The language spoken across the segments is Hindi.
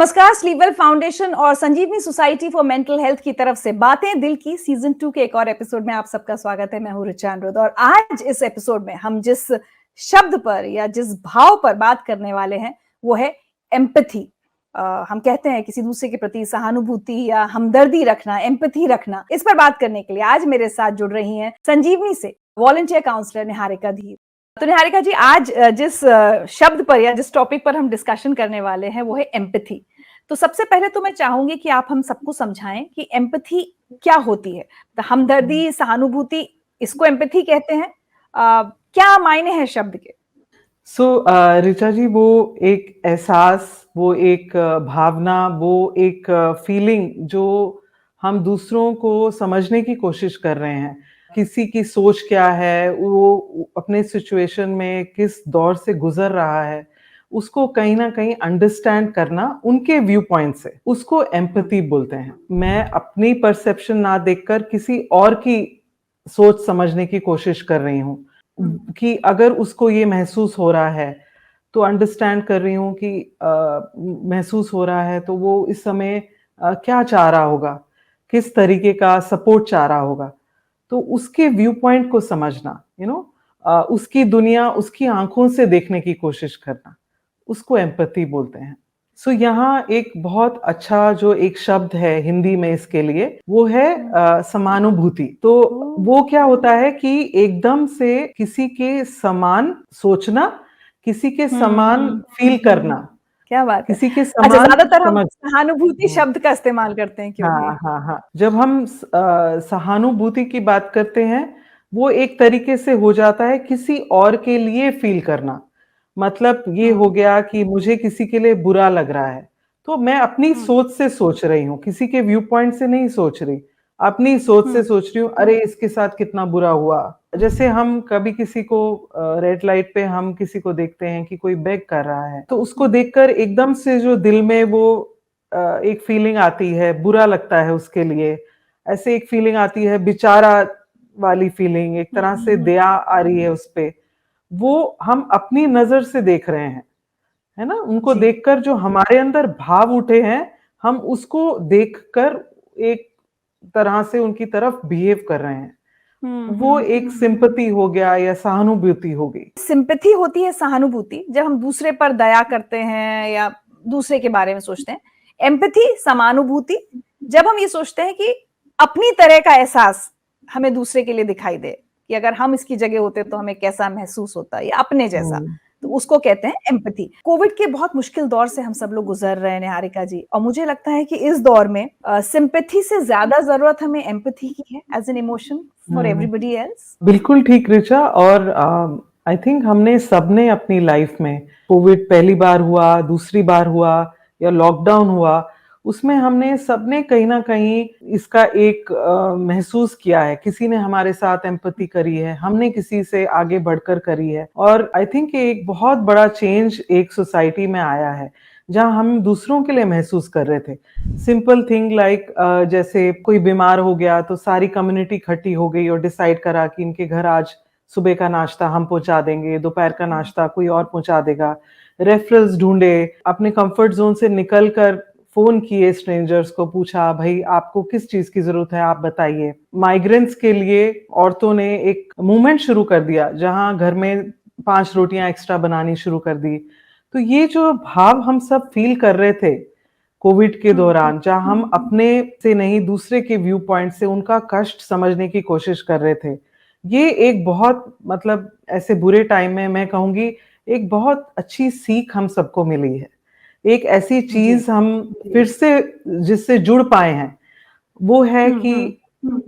नमस्कार, स्लीपवेल फाउंडेशन और संजीवनी सोसाइटी फॉर मेंटल हेल्थ की तरफ से बातें दिल की सीजन 2 के एक और एपिसोड में आप सबका स्वागत है। मैं हूं ऋचा अनिरुद्ध और आज इस एपिसोड में हम जिस शब्द पर या जिस भाव पर बात करने वाले हैं वो है एम्पैथी। हम कहते हैं किसी दूसरे के प्रति सहानुभूति या हमदर्दी रखना, एम्पैथी रखना। इस पर बात करने के लिए आज मेरे साथ जुड़ रही हैं संजीवनी से वॉलंटियर काउंसलर निहारिका धीर। तो निहारिका जी, आज जिस शब्द पर या जिस टॉपिक पर हम डिस्कशन करने वाले हैं वो है एम्पैथी। तो सबसे पहले तो मैं चाहूंगी कि आप हम सबको समझाएं कि एम्पैथी क्या होती है। तो हमदर्दी, सहानुभूति, इसको एम्पैथी कहते हैं। क्या मायने हैं शब्द के? ऋचा जी, वो एक एहसास, वो एक भावना, वो एक फीलिंग जो हम दूसरों को समझने की कोशिश कर रहे हैं। किसी की सोच क्या है, वो अपने सिचुएशन में किस दौर से गुजर रहा है, उसको कहीं ना कहीं अंडरस्टैंड करना उनके व्यू पॉइंट से, उसको एम्पैथी बोलते हैं। मैं अपनी परसेप्शन ना देखकर किसी और की सोच समझने की कोशिश कर रही हूँ कि अगर उसको ये महसूस हो रहा है तो अंडरस्टैंड कर रही हूँ कि महसूस हो रहा है तो वो इस समय क्या चाह रहा होगा, किस तरीके का सपोर्ट चाह रहा होगा। तो उसके व्यू पॉइंट को समझना, उसकी दुनिया उसकी आंखों से देखने की कोशिश करना, उसको एम्पैथी बोलते हैं। यहाँ एक बहुत अच्छा जो एक शब्द है हिंदी में इसके लिए, वो है समानुभूति। तो वो क्या होता है कि एकदम से किसी के समान सोचना, किसी के समान फील करना। क्या बात है। किसी के अच्छा, समान ज्यादातर हम सहानुभूति शब्द का इस्तेमाल करते हैं क्योंकि हाँ। जब हम सहानुभूति की बात करते हैं, वो एक तरीके से हो जाता है किसी और के लिए फील करना। मतलब ये हो गया कि मुझे किसी के लिए बुरा लग रहा है, तो मैं अपनी सोच से सोच रही हूँ, किसी के व्यू पॉइंट से नहीं सोच रही, अपनी सोच से सोच रही हूँ, अरे इसके साथ कितना बुरा हुआ। जैसे हम कभी किसी को रेड लाइट पे हम किसी को देखते हैं कि कोई बेग कर रहा है, तो उसको देखकर एकदम से जो दिल में वो एक फीलिंग आती है, बुरा लगता है उसके लिए, ऐसे एक फीलिंग आती है बेचारा वाली फीलिंग, एक तरह से दया आ रही है उस पे। वो हम अपनी नजर से देख रहे हैं, है ना। उनको देखकर जो हमारे अंदर भाव उठे हैं, हम उसको देखकर एक तरह से उनकी तरफ बिहेव कर रहे हैं। वो एक सिंपैथी हो गया या सहानुभूति हो गई। सिंपैथी होती है सहानुभूति, जब हम दूसरे पर दया करते हैं या दूसरे के बारे में सोचते हैं। एम्पैथी, समानुभूति, जब हम ये सोचते हैं कि अपनी तरह का एहसास हमें दूसरे के लिए दिखाई दे कि अगर हम इसकी जगह होते तो हमें कैसा महसूस होता, या अपने जैसा, तो उसको कहते हैं एम्पैथी। कोविड के बहुत मुश्किल दौर से हम सब लोग गुजर रहे हैं निहारिका जी, और मुझे लगता है कि इस दौर में सिंपैथी से ज्यादा जरूरत हमें एम्पैथी की है as an emotion for everybody else. बिल्कुल ठीक ऋचा। और आई थिंक हमने सबने अपनी लाइफ में, कोविड पहली बार हुआ, दूसरी बार हुआ या लॉकडाउन हुआ, उसमें हमने सबने कहीं ना कहीं इसका एक महसूस किया है। किसी ने हमारे साथ एम्पैथी करी है, हमने किसी से आगे बढ़कर करी है। और आई थिंक एक बहुत बड़ा चेंज एक सोसाइटी में आया है, जहां हम दूसरों के लिए महसूस कर रहे थे। सिंपल थिंग लाइक जैसे कोई बीमार हो गया तो सारी कम्युनिटी इकट्ठी हो गई और डिसाइड करा कि इनके घर आज सुबह का नाश्ता हम पहुंचा देंगे, दोपहर का नाश्ता कोई और पहुंचा देगा। रेफरल्स ढूंढे, अपने कंफर्ट जोन से निकलकर फोन किए स्ट्रेंजर्स को, पूछा भाई आपको किस चीज की जरूरत है, आप बताइए। माइग्रेंट्स के लिए औरतों ने एक मूवमेंट शुरू कर दिया, जहां घर में 5 रोटियां एक्स्ट्रा बनानी शुरू कर दी। तो ये जो भाव हम सब फील कर रहे थे कोविड के दौरान, जहां हम अपने से नहीं दूसरे के व्यू पॉइंट से उनका कष्ट समझने की कोशिश कर रहे थे, ये एक बहुत, मतलब ऐसे बुरे टाइम में मैं कहूंगी एक बहुत अच्छी सीख हम सबको मिली है। एक ऐसी चीज हम फिर से जिससे जुड़ पाए हैं, वो है कि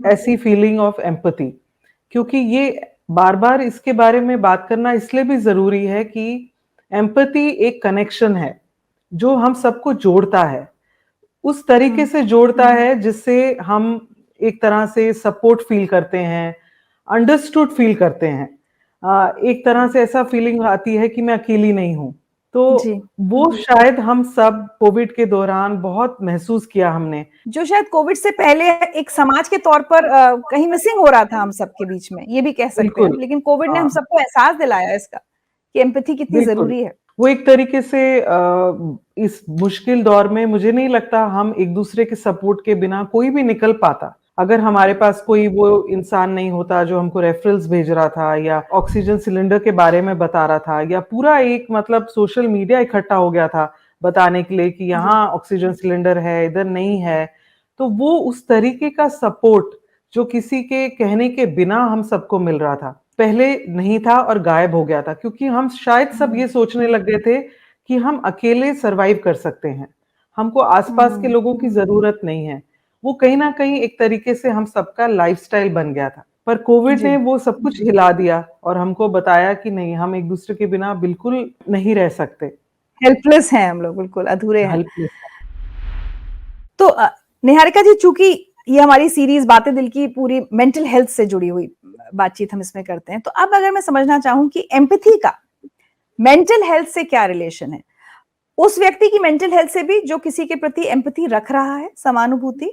ऐसी फीलिंग ऑफ एम्पैथी। क्योंकि ये बार बार इसके बारे में बात करना इसलिए भी जरूरी है कि एम्पैथी एक कनेक्शन है जो हम सबको जोड़ता है, उस तरीके से जोड़ता है जिससे हम एक तरह से सपोर्ट फील करते हैं, अंडरस्टूड फील करते हैं। एक तरह से ऐसा फीलिंग आती है कि मैं अकेली नहीं हूं। तो वो शायद हम सब कोविड के दौरान बहुत महसूस किया हमने, जो शायद कोविड से पहले एक समाज के तौर पर कहीं मिसिंग हो रहा था हम सबके बीच में, ये भी कह सकते हैं। लेकिन कोविड ने हम सबको एहसास दिलाया इसका कि एम्पैथी कितनी जरूरी है। वो एक तरीके से इस मुश्किल दौर में मुझे नहीं लगता हम एक दूसरे के सपोर्ट के बिना कोई भी निकल पाता। अगर हमारे पास कोई वो इंसान नहीं होता जो हमको रेफरल्स भेज रहा था या ऑक्सीजन सिलेंडर के बारे में बता रहा था या पूरा एक मतलब सोशल मीडिया इकट्ठा हो गया था बताने के लिए कि जी यहाँ ऑक्सीजन सिलेंडर है, इधर नहीं है। तो वो उस तरीके का सपोर्ट जो किसी के कहने के बिना हम सबको मिल रहा था, पहले नहीं था और गायब हो गया था क्योंकि हम शायद सब ये सोचने लग गए थे कि हम अकेले सर्वाइव कर सकते हैं। हमको आसपास के लोगों की ज़रूरत नहीं है। वो कहीं न कहीं एक तरीके से हम सबका लाइफ़स्टाइल बन गया था। पर कोविड जी ने वो सब कुछ हिला दिया और हमको बताया कि नहीं, हम एक-दूसरे के बिना बिल्कुल नहीं रह सकते। हेल्पलेस हैं हम लोग, बिल्कुल अधूरे हैं। हेल्पलेस तो निहारिका जी, चूंकि ये हमारी सीरीज बातें दिल की पूरी मेंटल हेल्थ से जुड़ी हुई बातचीत हम इसमें करते हैं, तो अब अगर मैं समझना चाहूं कि एम्पैथी का मेंटल हेल्थ से क्या रिलेशन है, उस व्यक्ति की मेंटल हेल्थ से भी जो किसी के प्रति एम्पैथी रख रहा है, समानुभूति,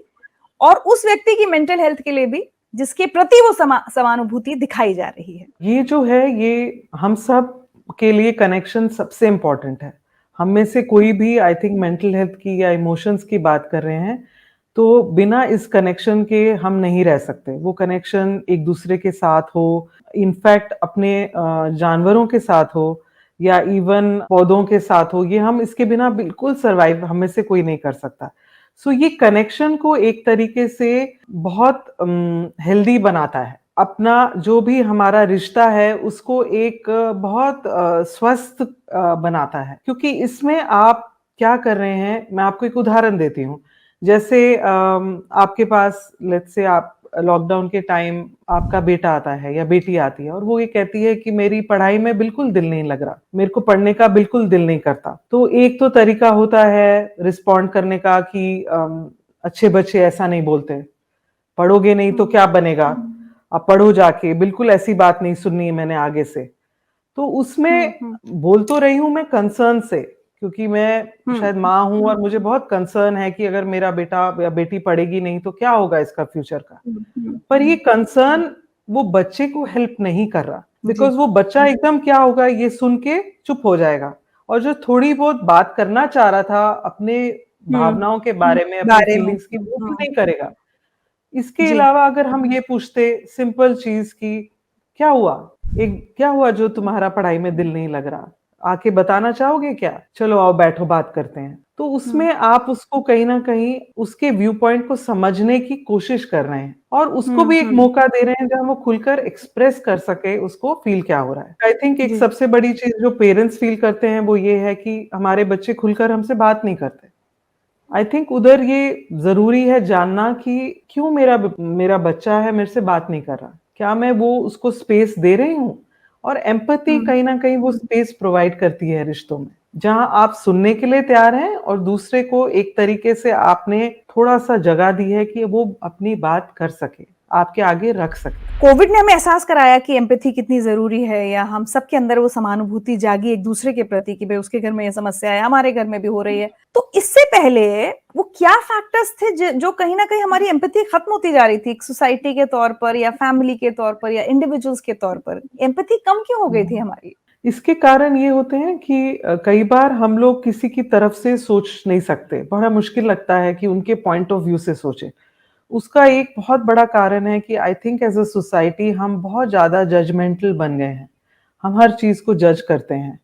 और उस व्यक्ति की मेंटल हेल्थ के लिए भी जिसके प्रति वो समानुभूति दिखाई जा रही है। ये जो है ये हम सब के लिए कनेक्शन सबसे इम्पोर्टेंट है। हम में से कोई भी आई थिंक मेंटल हेल्थ की या इमोशंस की बात कर रहे हैं, तो बिना इस कनेक्शन के हम नहीं रह सकते। वो कनेक्शन एक दूसरे के साथ हो, इनफैक्ट अपने जानवरों के साथ हो या इवन पौधों के साथ हो, ये हम इसके बिना बिल्कुल सर्वाइव हम में से कोई नहीं कर सकता। सो ये कनेक्शन को एक तरीके से बहुत हेल्दी बनाता है। अपना जो भी हमारा रिश्ता है उसको एक बहुत स्वस्थ बनाता है क्योंकि इसमें आप क्या कर रहे हैं, मैं आपको एक उदाहरण देती हूँ। जैसे आपके पास लेट्स से आप लॉकडाउन के टाइम आपका बेटा आता है या बेटी आती है और वो ये कहती है कि मेरी पढ़ाई में बिल्कुल दिल नहीं लग रहा, मेरे को पढ़ने का बिल्कुल दिल नहीं करता। तो एक तो तरीका होता है रिस्पॉन्ड करने का कि अच्छे बच्चे ऐसा नहीं बोलते, पढ़ोगे नहीं तो क्या बनेगा, आप पढ़ो जाके, बिल्कुल ऐसी बात नहीं सुननी है मैंने आगे से। तो उसमें बोल तो रही हूँ मैं कंसर्न से क्योंकि मैं शायद माँ हूँ और मुझे बहुत कंसर्न है कि अगर मेरा बेटा या बेटी पढ़ेगी नहीं तो क्या होगा इसका फ्यूचर का। पर ये कंसर्न वो बच्चे को हेल्प नहीं कर रहा बिकॉज़ वो बच्चा एकदम क्या होगा ये सुन के चुप हो जाएगा और जो थोड़ी बहुत बात करना चाह रहा था अपने भावनाओं के बारे में, अपनी बारे में। फीलिंग्स की, वो भी नहीं करेगा। इसके जी अलावा अगर हम ये पूछते सिंपल चीज की क्या हुआ, एक क्या हुआ जो तुम्हारा पढ़ाई में दिल नहीं लग रहा, आके बताना चाहोगे क्या, चलो आओ बैठो बात करते हैं। तो उसमें आप उसको कहीं ना कहीं उसके व्यू पॉइंट को समझने की कोशिश कर रहे हैं और उसको भी एक मौका दे रहे हैं जहां वो खुलकर एक्सप्रेस कर सके उसको फील क्या हो रहा है। आई थिंक एक जी सबसे बड़ी चीज जो पेरेंट्स फील करते हैं वो ये है कि हमारे बच्चे खुलकर हमसे बात नहीं करते। आई थिंक उधर ये ज़रूरी है जानना कि क्यों मेरा बच्चा है मेरे से बात नहीं कर रहा? क्या मैं वो उसको स्पेस दे रही हूँ? और एम्पैथी कहीं न कहीं वो स्पेस प्रोवाइड करती है रिश्तों में, जहाँ आप सुनने के लिए तैयार हैं और दूसरे को एक तरीके से आपने थोड़ा-सा जगह दी है कि वो अपनी बात कर सके, आपके आगे रख सके। कोविड ने हमें एहसास कराया कि एम्पैथी कितनी जरूरी है, या हम सबके अंदर वो समानुभूति जागी एक दूसरे के प्रति कि भाई उसके घर में ये समस्या है, हमारे घर में भी हो रही है। तो इससे पहले वो क्या फैक्टर्स थे जो कहीं ना कहीं हमारी एम्पैथी खत्म होती जा रही थी, सोसाइटी के तौर पर या फैमिली के तौर पर या इंडिविजुअल्स के तौर पर एम्पैथी कम क्यों हो गई थी हमारी? इसके कारण ये होते हैं कि कई बार हम लोग किसी की तरफ से सोच नहीं सकते, बड़ा मुश्किल लगता है कि उनके पॉइंट ऑफ व्यू से सोचें। उसका एक बहुत बड़ा कारण है कि I think as a society हम बहुत ज़्यादा जजमेंटल बन गए हैं। हम हर चीज़ को जज करते हैं।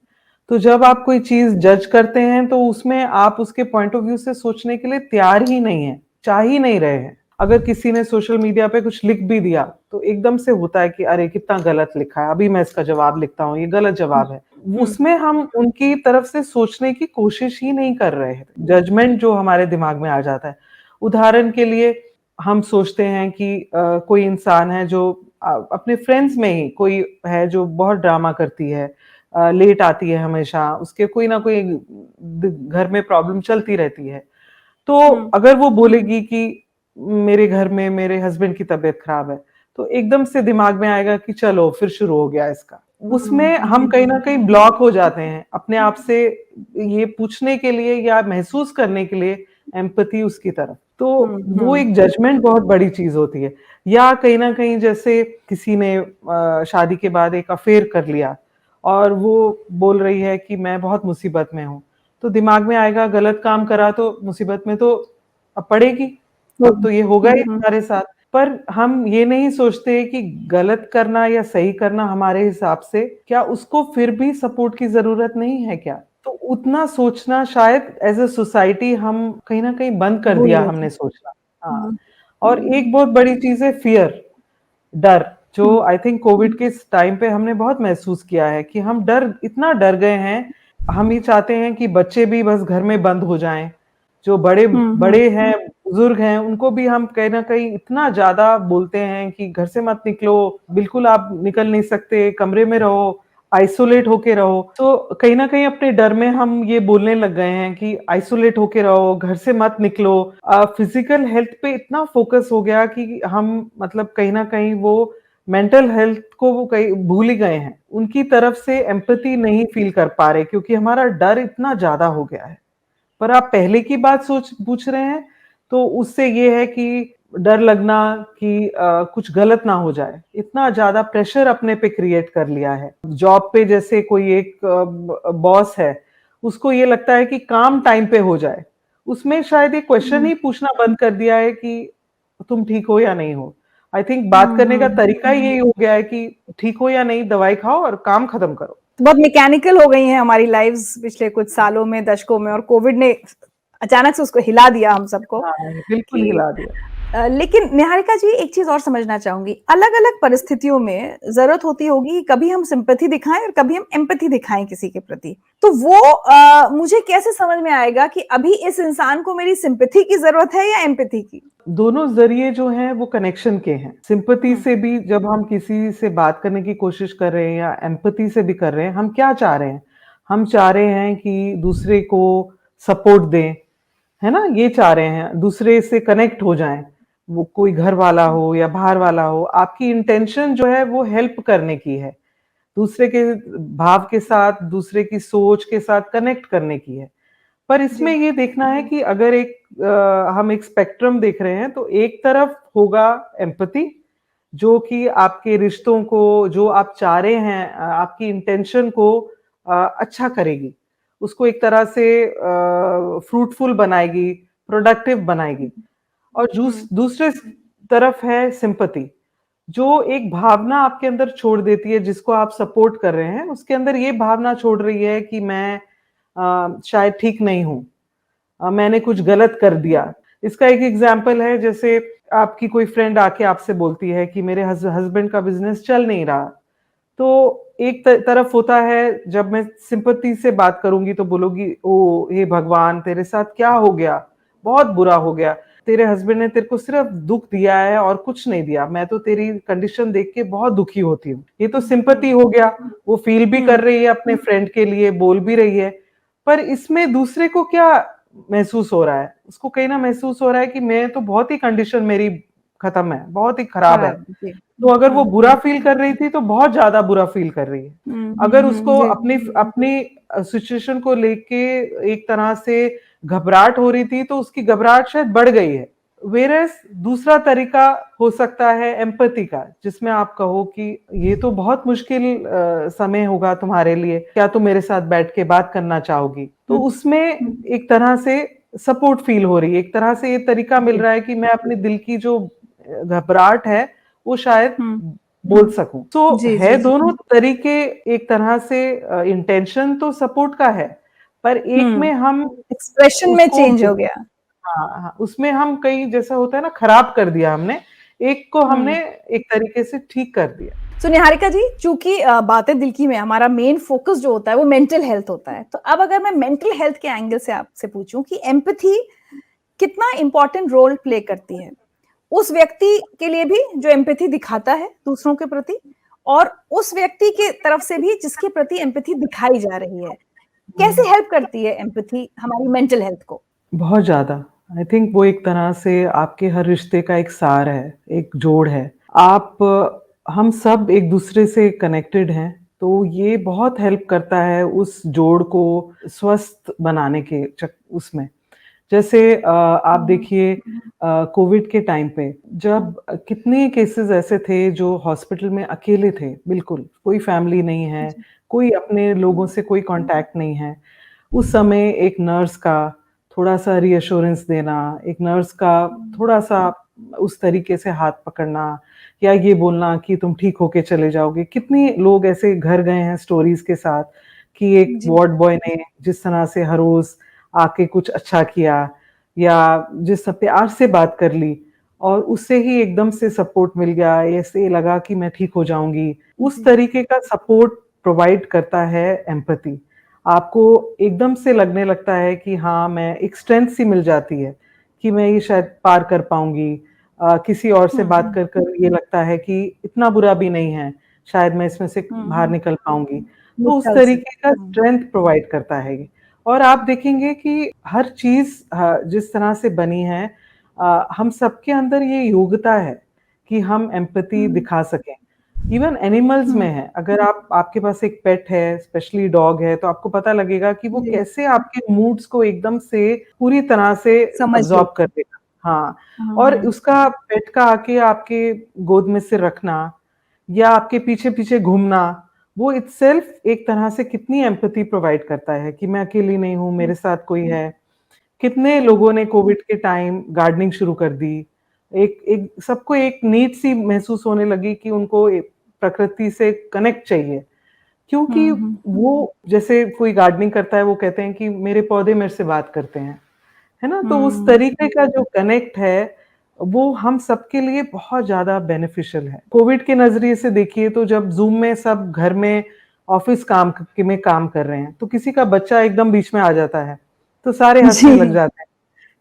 तो जब आप कोई चीज़ जज करते हैं तो उसमें आप उसके पॉइंट ऑफ व्यू से सोचने के लिए तैयार ही नहीं हैं, चाह ही नहीं रहे हैं। अगर किसी ने सोशल मीडिया पे कुछ लिख भी दिया तो एकदम से होता है कि अरे कितना गलत लिखा है, अभी मैं इसका जवाब लिखता हूँ, ये गलत जवाब है। उसमें हम उनकी तरफ से सोचने की कोशिश ही नहीं कर रहे हैं। जजमेंट जो हमारे दिमाग में आ जाता है। उदाहरण के लिए हम सोचते हैं कि कोई इंसान है जो अपने फ्रेंड्स में ही कोई है जो बहुत ड्रामा करती है, लेट आती है हमेशा, उसके कोई ना कोई घर में प्रॉब्लम चलती रहती है। तो अगर वो बोलेगी कि मेरे घर में मेरे हस्बैंड की तबीयत खराब है, तो एकदम से दिमाग में आएगा कि चलो फिर शुरू हो गया इसका। उसमें हम कहीं न कहीं ब्लॉक हो जाते हैं अपने आप से ये पूछने के लिए या महसूस करने के लिए एम्पैथी उसकी तरफ। तो वो एक जजमेंट बहुत बड़ी चीज़ होती है। या कहीं न कहीं जैसे किसी ने शादी के बाद एक अफेयर कर लिया और वो बोल रही है कि मैं बहुत मुसीबत में हूँ, तो दिमाग में आएगा गलत काम करा तो मुसीबत में तो अब पड़ेगी, अब तो ये होगा ही हमारे साथ। पर हम ये नहीं सोचते कि गलत करना या सही करना हमारे हिसाब से, क्या उसको फिर भी सपोर्ट की जरूरत नहीं है क्या? तो उतना सोचना शायद एज अ सोसाइटी हम कहीं ना कहीं बंद कर भूल दिया गए थे। हमने सोचना। हाँ। हम्म, और एक बहुत बड़ी चीज है फियर, डर, जो आई थिंक कोविड के टाइम पे हमने बहुत महसूस किया है कि हम इतना डर गए हैं। हम ये चाहते हैं कि बच्चे भी बस घर में बंद हो जाएं, जो बड़े बड़े हैं, बुजुर्ग हैं, उनको भी हम कहीं ना कहीं इतना ज्यादा बोलते हैं कि घर से मत निकलो, बिल्कुल आप निकल नहीं सकते, कमरे में रहो, आइसोलेट होके रहो। तो कहीं ना कहीं अपने डर में हम ये बोलने लग गए हैं कि आइसोलेट होके रहो, घर से मत निकलो। फिजिकल हेल्थ पे इतना फोकस हो गया कि हम मतलब कहीं ना कहीं वो मेंटल हेल्थ को वो कहीं भूल ही गए हैं, उनकी तरफ से एम्पैथी नहीं फील कर पा रहे क्योंकि हमारा डर इतना ज्यादा हो गया है। पर आप पहले की बात सोच पूछ रहे हैं, तो उससे ये है कि डर लगना कि कुछ गलत ना हो जाए, इतना ज्यादा प्रेशर अपने पे क्रिएट कर लिया है। जॉब पे जैसे कोई एक बॉस है, उसको ये लगता है कि काम टाइम पे हो जाए, उसमें शायद ये क्वेश्चन ही पूछना बंद कर दिया है कि तुम ठीक हो या नहीं हो। आई थिंक बात करने का तरीका ही यही हो गया है कि ठीक हो या नहीं, दवाई खाओ और काम खत्म करो। बहुत मैकेनिकल हो गई हैं हमारी लाइव्स पिछले कुछ सालों में, दशकों में, और कोविड ने अचानक से उसको हिला दिया हम सबको हाँ, बिल्कुल कि हिला दिया। लेकिन निहारिका जी, एक चीज और समझना चाहूंगी, अलग अलग परिस्थितियों में जरूरत होती होगी कि कभी हम सिंपैथी दिखाएं और कभी हम एम्पैथी दिखाएं किसी के प्रति। तो वो मुझे कैसे समझ में आएगा कि अभी इस इंसान को मेरी सिंपैथी की जरूरत है या एम्पैथी की? दोनों जरिए जो हैं वो कनेक्शन के हैं। सिंपैथी से भी जब हम किसी से बात करने की कोशिश कर रहे हैं या एम्पैथी से भी कर रहे हैं, हम क्या चाह रहे हैं? हम चाह रहे हैं कि दूसरे को सपोर्ट दें, है ना? ये चाह रहे हैं, दूसरे से कनेक्ट हो जाएं, वो कोई घर वाला हो या बाहर वाला हो। आपकी इंटेंशन जो है वो हेल्प करने की है, दूसरे के भाव के साथ, दूसरे की सोच के साथ कनेक्ट करने की है। पर इसमें ये देखना है कि अगर हम एक स्पेक्ट्रम देख रहे हैं, तो एक तरफ होगा एम्पैथी, जो कि आपके रिश्तों को, जो आप चाह रहे हैं, आपकी इंटेंशन को अच्छा करेगी, उसको एक तरह से फ्रूटफुल बनाएगी, प्रोडक्टिव बनाएगी। और दूसरे तरफ है सिंपैथी, जो एक भावना आपके अंदर छोड़ देती है, जिसको आप सपोर्ट कर रहे हैं, उसके अंदर ये भावना छोड़ रही है कि मैं शायद ठीक नहीं हूँ, मैंने कुछ गलत कर दिया। इसका एक एग्जाम्पल है, जैसे आपकी कोई फ्रेंड आके आपसे बोलती है कि मेरे हस्बैंड का बिजनेस चल नहीं रहा। तो एक तरफ होता है, जब मैं सिंपैथी से बात करूंगी तो बोलोगी, ओ हे भगवान, तेरे साथ क्या हो गया, बहुत बुरा हो गया, तेरे हस्बैंड ने तेरे को सिर्फ दुख दिया है और कुछ नहीं दिया, मैं तो तेरी कंडीशन देख के बहुत दुखी होती हूँ। ये तो सिंपैथी हो गया, वो फील भी कर रही है अपने फ्रेंड के लिए, बोल भी रही है। पर इसमें दूसरे को क्या महसूस हो रहा है? उसको कहीं ना महसूस हो रहा है कि मैं तो बहुत ही कंडीशन मेरी खत्म है, बहुत ही खराब है। खराब जी। तो अगर वो बुरा फील कर रही थी, तो बहुत ज्यादा बुरा फील कर रही है। अगर उसको जी। अपनी अपनी सिचुएशन को लेके एक तरह से घबराहट हो रही थी, तो उसकी घबराहट शायद बढ़ गई है। वेरस दूसरा तरीका हो सकता है एम्पैथी का, जिसमें आप कहो कि ये तो बहुत मुश्किल समय होगा तुम्हारे लिए, क्या तुम मेरे साथ बैठ के बात करना चाहोगी? तो उसमें एक तरह से सपोर्ट फील हो रही है, एक तरह से ये तरीका मिल रहा है कि मैं अपने दिल की जो घबराहट है वो शायद बोल सकूं। तो जी है जी जी। दोनों तरीके, एक तरह से इंटेंशन तो सपोर्ट का है, पर एक में हम एक्सप्रेशन में उसको, चेंज हो गया। हाँ हाँ, उसमें हम कई, जैसा होता है ना, खराब कर दिया हमने, एक को हमने एक तरीके से ठीक कर दिया। तो निहारिका जी, चूंकि बातें दिल की में हमारा मेन फोकस जो होता है वो मेंटल हेल्थ होता है, तो अब अगर मैं मेंटल हेल्थ के एंगल से आपसे पूछूं कि एम्पैथी कितना इंपॉर्टेंट रोल प्ले करती है उस व्यक्ति के लिए भी जो एम्पैथी दिखाता है दूसरों के प्रति, और उस व्यक्ति के तरफ से भी जिसके प्रति एम्पैथी दिखाई जा रही है, कैसे हेल्प करती है एम्पैथी हमारी मेंटल हेल्थ को? बहुत ज्यादा। आई थिंक वो एक तरह से आपके हर रिश्ते का एक सार है, एक जोड़ है। आप हम सब एक दूसरे से कनेक्टेड हैं, तो ये बहुत हेल्प करता है उस जोड़ को स्वस्थ बनाने के उसमें। जैसे आप देखिए कोविड के टाइम पे जब कितने केसेस ऐसे थे जो हॉस्पिटल में अकेले थे, बिल्कुल कोई फैमिली नहीं है, जी, कोई अपने लोगों से कोई कांटेक्ट नहीं है। उस समय एक नर्स का थोड़ा-सा रीअश्योरेंस देना, एक नर्स का थोड़ा-सा उस तरीके से हाथ पकड़ना या ये बोलना कि तुम ठीक होके चले जाओगे। कितने लोग ऐसे घर गए हैं स्टोरीज़ के साथ कि एक जी, वार्ड बॉय ने जिस तरह से हर रोज़ आके कुछ अच्छा किया या जिस प्यार से बात कर ली और उससे ही एकदम से सपोर्ट मिल गया, ऐसे लगा कि मैं ठीक हो जाऊँगी। उस जी, तरीके का सपोर्ट प्रोवाइड करता है एम्पैथी। आपको एकदम से लगने लगता है कि हाँ, मैं एक स्ट्रेंथ सी मिल जाती है कि मैं ये शायद पार कर पाऊँगी। किसी और से बात कर कर ये लगता है कि इतना बुरा भी नहीं है, शायद मैं इसमें से बाहर निकल पाऊँगी। तो उस निकल तरीके का सकते हैं। स्ट्रेंथ प्रोवाइड करता है ये। और आप देखेंगे कि हर चीज़ जिस तरह से बनी है हम सबके अंदर ये योग्यता है कि हम एम्पैथी हुँ, दिखा सकें। इवन एनिमल्स हुँ, में है, अगर आपके पास एक पेट है, स्पेशली डॉग है, तो आपको पता लगेगा कि वो जी, कैसे आपके मूड्स को एकदम से पूरी तरह से समझ अब्ज़ॉर्ब लेते कर हैं। लेगा। हाँ, और हाँ, उसका पेट का आके आपके गोद में सिर रखना या आपके पीछे-पीछे घूमना, वो इटसेल्फ एक तरह से कितनी एम्पैथी प्रोवाइड करता है कि मैं अकेली नहीं हूँ, हुँ, मेरे साथ कोई है। कितने हुँ, लोगों ने कोविड के टाइम गार्डनिंग शुरू कर दी। एक एक सबको एक नीड सी महसूस होने लगी कि उनको प्रकृति से कनेक्ट चाहिए। क्योंकि हुँ, हुँ, वो जैसे कोई गार्डनिंग करता है वो कहते हैं कि मेरे पौधे मेरे से बात करते हैं, है ना? तो उस हुँ, तरीके का जो कनेक्ट है, वो हम सबके लिए बहुत ज़्यादा बेनिफिशियल है। कोविड के नज़रिए से देखिए तो जब ज़ूम में सब घर में ऑफ़िस में काम कर रहे हैं, तो किसी का बच्चा एकदम बीच में आ जाता है, तो सारे हँसने लग जी, जाते हैं।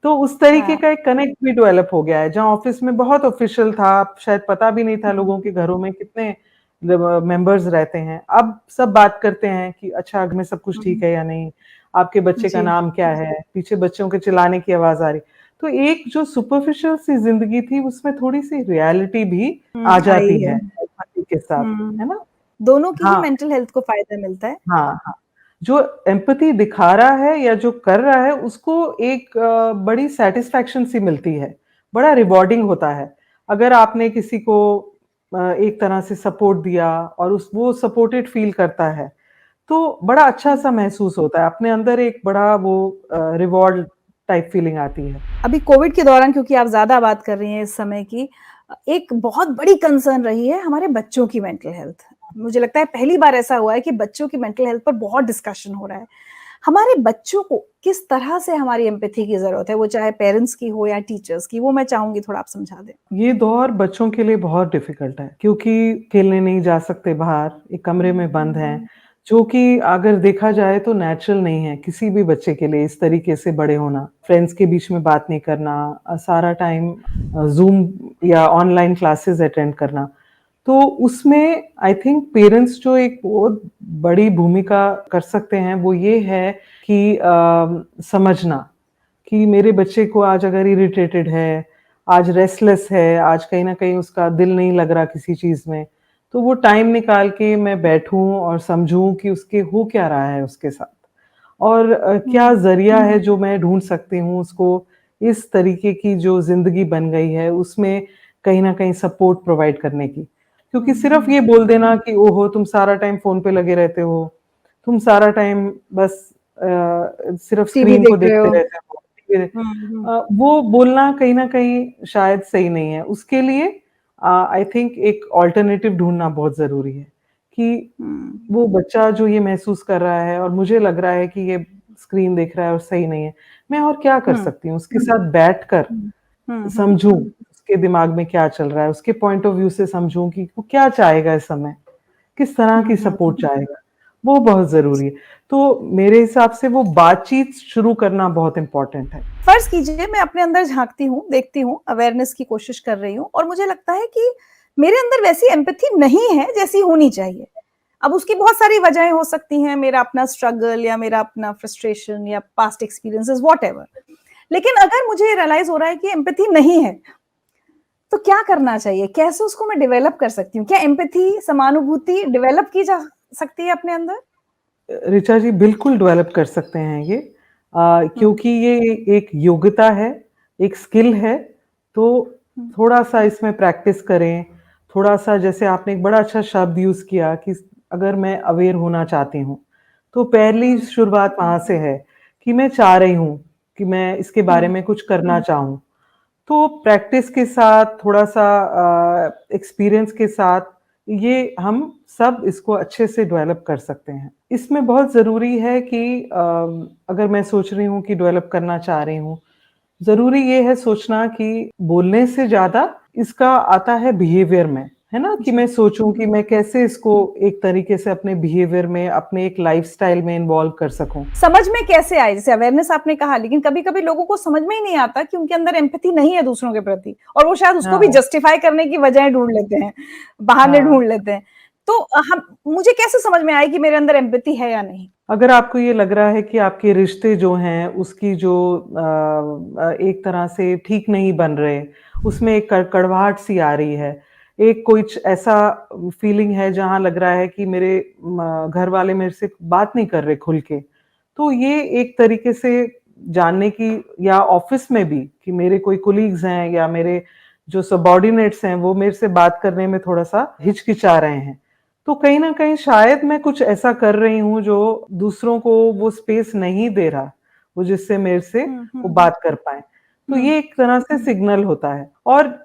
तो उस तरीके हाँ, का एक कनेक्ट भी डेवलप हो गया है, जहाँ ऑफ़िस में बहुत ऑफ़िशियल था, शायद पता भी नहीं था हुँ, लोगों के घरों में कितने मेंबर्स रहते हैं। अब सब बात करते हैं कि अच्छा घर में सब कुछ ठीक हुँ, है या नहीं? आपके बच्चे का जी, नाम क्या है? पीछे बच्चों के चिल्लाने की आवाज़ आ रही। तो एक जो सुपरफिशियल सी ज़िंदगी थी, उसमें थोड़ी-सी रियलिटी भी आ आई जाती है। है एम्पैथी के साथ, हुँ, है ना? दोनों की ही हाँ, मेंटल हेल्थ को फ़ायदा मिलता है। हाँ, हाँ। जो एम्पैथी दिखा रहा है या जो कर रहा है, उसको एक बड़ी सैटिस्फैक्शन सी मिलती है, बड़ा रिवॉर्डिंग होता है। अगर आपने किसी को एक तरह से सपोर्ट दिया और उस वो सपोर्टेड फ़ील करता है, तो बड़ा अच्छा-सा महसूस होता है। अपने अंदर एक बड़ा वो रिवॉर्ड टाइप फीलिंग आती है। अभी कोविड के दौरान क्योंकि आप ज़्यादा बात कर रही हैं इस समय की, एक बहुत बड़ी कंसर्न रही है हमारे बच्चों की मेंटल हेल्थ। मुझे लगता है पहली बार ऐसा हुआ है कि बच्चों की मेंटल हेल्थ पर बहुत डिस्कशन हो रहा है। हमारे बच्चों को किस तरह से हमारी एम्पैथी की ज़रूरत है, वो चाहे पेरेंट्स की हो या टीचर्स की, वो मैं चाहूँगी थोड़ा आप समझा दें? ये दौर बच्चों के लिए बहुत डिफ़िकल्ट है क्योंकि खेलने नहीं जा सकते बाहर, एक कमरे में बंद हैं, जो कि अगर देखा जाए तो नेचुरल नहीं है किसी भी बच्चे के लिए इस तरीके से बड़े होना। फ्रेंड्स के बीच में बात नहीं करना सारा टाइम ज़ूम या ऑनलाइन क्लासेस अटेंड करना। तो उसमें आई थिंक पेरेंट्स जो एक बहुत बड़ी भूमिका कर सकते हैं, वो ये है कि समझना कि मेरे बच्चे को आज अगर इरिटेटेड है, आज रेस्टलेस है, आज कहीं न कहीं उसका दिल नहीं लग रहा किसी चीज़ में, तो वो टाइम निकाल के मैं बैठूँ और समझूँ कि उसके हो क्या रहा है उसके साथ। और क्या हुँ, ज़रिया है जो मैं ढूँढ सकती हूँ उसको इस तरीके की जो ज़िंदगी बन गई है, उसमें कहीं न कहीं सपोर्ट प्रोवाइड करने की। क्योंकि हुँ, सिर्फ़ ये बोल देना कि ओहो! तुम सारा टाइम फ़ोन पे लगे रहते हो, तुम सारा टाइम बस सिर्फ़ टीवी स्क्रीन को देख रहे देखते हो। रहते हो। ये हुँ, हुँ, वो बोलना कहीं न कहीं शायद सही नहीं है। उसके लिए आई थिंक एक अल्टरनेटिव ढूँढना बहुत ज़रूरी है, कि हुँ, वो बच्चा जो ये महसूस कर रहा है और मुझे लग रहा है कि ये स्क्रीन देख रहा है और सही नहीं है, मैं और क्या कर हुँ, सकती हूँ? उसके साथ बैठकर हुँ, हुँ, हुँ, समझूँ, उसके दिमाग में क्या चल रहा है, उसके पॉइंट ऑफ व्यू से समझूँ कि वो क्या चाहेगा इस समय, किस तरह हुँ, की हुँ। सपोर्ट चाहेगा, वो बहुत ज़रूरी है। तो मेरे हिसाब से वो बातचीत शुरू करना बहुत इम्पोर्टेंट है। फ़र्ज़ कीजिए मैं अपने अंदर झाँकती हूँ, देखती हूँ, अवेयरनेस की कोशिश कर रही हूँ और मुझे लगता है कि मेरे अंदर वैसी एम्पैथी नहीं है जैसी होनी चाहिए। अब उसकी बहुत सारी वजहें हो सकती हैं, मेरा अपना स्ट्रगल या मेरा अपना फ्रस्ट्रेशन या पास्ट एक्सपीरियंसेस व्हाटएवर। लेकिन अगर मुझे रियलाइज़ हो रहा है कि एम्पैथी नहीं है, तो क्या करना चाहिए? कैसे उसको मैं डेवलप कर सकती हूँ? क्या एम्पैथी, समानुभूति डेवलप की जा सकती है अपने अंदर? ऋचा जी बिल्कुल डेवलप कर सकते हैं ये। क्योंकि ये एक योग्यता है, एक स्किल है, तो थोड़ा-सा इसमें प्रैक्टिस करें, थोड़ा-सा जैसे आपने एक बड़ा अच्छा शब्द यूज़ किया कि अगर मैं अवेयर होना चाहती हूँ, तो पहली शुरुआत वहाँ से है कि मैं चाह रही हूँ कि मैं इसके बारे में कुछ करना चाहूँ। तो प्रैक्टिस के साथ थोड़ा-सा एक्सपीरियंस के साथ ये हम सब इसको अच्छे से डेवलप कर सकते हैं। इसमें बहुत ज़रूरी है कि अगर मैं सोच रही हूँ कि डेवलप करना चाह रही हूँ, ज़रूरी ये है सोचना कि बोलने से ज़्यादा इसका आता है बिहेवियर में, है ना? कि मैं सोचूँ कि मैं कैसे इसको एक तरीके से अपने बिहेवियर में, अपने एक लाइफ़स्टाइल में इन्वॉल्व कर सकूँ। समझ में कैसे आए? जैसे अवेयरनेस आपने कहा, लेकिन कभी-कभी लोगों को समझ में ही नहीं आता कि उनके अंदर एम्पैथी नहीं है दूसरों के प्रति, और वो शायद उसको भी हाँ, जस्टिफाई करने की वजहें ढूँढ लेते हैं, बहाने हाँ। ढूँढ लेते हैं। तो हम मुझे कैसे समझ में आए कि मेरे अंदर एम्पैथी है या नहीं? अगर आपको ये लग रहा है कि आपके रिश्ते जो हैं उसकी जो एक तरह से ठीक नहीं बन रहे, उसमें एक कड़वाहट सी आ रही है, एक कुछ ऐसा फीलिंग है जहाँ लग रहा है कि मेरे घर वाले मेरे से बात नहीं कर रहे खुल के, तो ये एक तरीके से जानने की, या ऑफिस में भी कि मेरे कोई कोलीग्स हैं या मेरे जो सबॉर्डिनेट्स हैं वो मेरे से बात करने में थोड़ा-सा हिचकिचा रहे हैं। तो कहीं न कहीं शायद मैं कुछ ऐसा कर रही हूँ जो दूसरों को वो स्पेस नहीं दे रहा, वो जिससे मेरे से हुँ, हुँ, वो हुँ, बात कर पाएँ। तो हुँ, ये एक तरह से सिग्नल होता है, और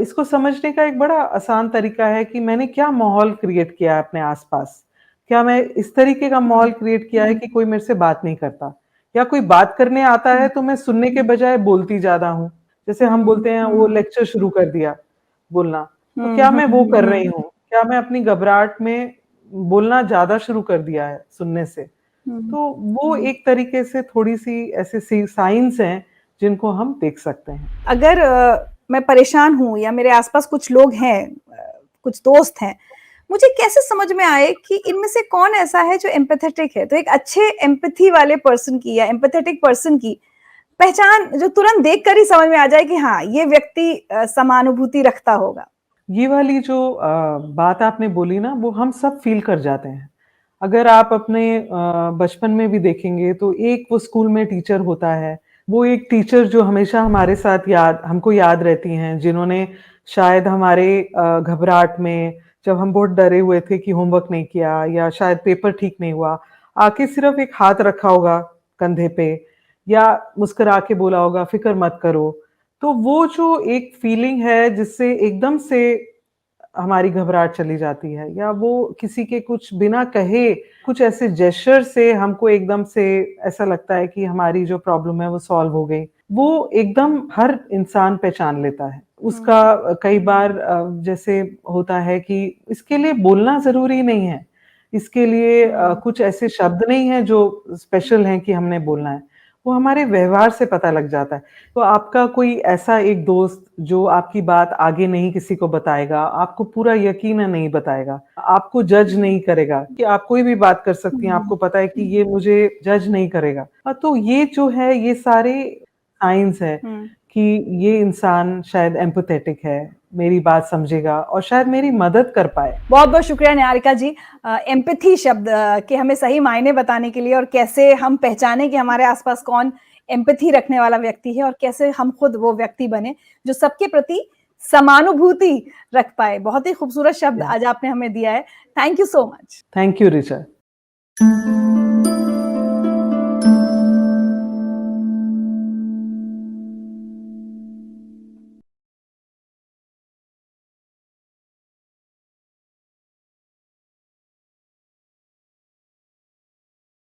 इसको समझने का एक बड़ा आसान तरीका है कि मैंने क्या माहौल क्रिएट किया है अपने आस-पास। क्या मैं इस तरीके का हुँ, माहौल क्रिएट किया है कि कोई मेरे से बात नहीं करता, या कोई बात करने आता है हुँ, तो मैं सुनने के बजाय बोलती ज़्यादा हूँ। जैसे हम हुँ, बोलते हैं वो हुँ, लेक्चर शुरू कर दिया बोलना, तो हुँ, क्या हुँ, मैं वो कर हुँ, रही हूँ? क्या मैं अपनी घबराहट में बोलना ज़्यादा शुरू कर दिया है सुनने से? हुँ, तो वो हुँ। एक तरीके से थोड़ी-सी ऐसे सी साइन्स हैं जिनको हम देख सकते हैं। अगर मैं परेशान हूँ या मेरे आस-पास कुछ लोग हैं, कुछ दोस्त हैं, मुझे कैसे समझ में आए कि इनमें से कौन ऐसा है जो एम्पैथेटिक है? तो एक अच्छे एम्पैथी वाले पर्सन की या एम्पैथेटिक पर्सन की पहचान जो तुरंत देखकर ही समझ में आ जाए कि हाँ, ये व्यक्ति समानुभूति रखता होगा। ये वाली जो बात आपने बोली ना, वो हम सब फ़ील कर जाते हैं। अगर आप अपने बचपन में भी देखेंगे तो एक वो स्कूल में टीचर होता है, वो एक टीचर जो हमेशा हमारे साथ हमको याद रहती हैं, जिन्होंने शायद हमारे घबराहट में, जब हम बहुत डरे हुए थे कि होमवर्क नहीं किया या शायद पेपर ठीक नहीं हुआ, आके सिर्फ़ एक हाथ रखा होगा कंधे पे, या मुस्कुरा के बोला होगा, "फ़िक्र मत करो।" तो वो जो एक फीलिंग है जिससे एकदम से हमारी घबराहट चली जाती है, या वो किसी के कुछ बिना कहे कुछ ऐसे जेस्चर से हमको एकदम से ऐसा लगता है कि हमारी जो प्रॉब्लम है वो सॉल्व हो गई। वो एकदम हर इंसान पहचान लेता है। उसका हुँ, कई बार जैसे होता है कि इसके लिए बोलना ज़रूरी नहीं है। इसके लिए हुँ, कुछ ऐसे शब्द नहीं हैं जो स्पेशल हैं कि हमने बोलना है। वो हमारे व्यवहार से पता लग जाता है। तो आपका कोई ऐसा एक दोस्त जो आपकी बात आगे नहीं किसी को बताएगा, आपको पूरा यकीनन नहीं बताएगा, आपको जज नहीं करेगा कि आप कोई भी बात कर सकती हैं, हुँ, आपको पता है कि ये मुझे जज नहीं करेगा। तो ये जो है, ये सारे साइन्स हैं हुँ। कि ये इंसान शायद एम्पैथेटिक है, मेरी बात समझेगा और शायद मेरी मदद कर पाए। बहुत-बहुत शुक्रिया निहारिका जी, एम्पैथी शब्द के हमें सही मायने बताने के लिए, और कैसे हम पहचाने कि हमारे आस-पास कौन एम्पैथी रखने वाला व्यक्ति है और कैसे हम खुद वो व्यक्ति बने जो सबके प्रति समानुभूति रख पाए। बहुत ही खूबसूरत शब्द या आज आपने हमें दिया है। Thank you so much. Thank you Richa.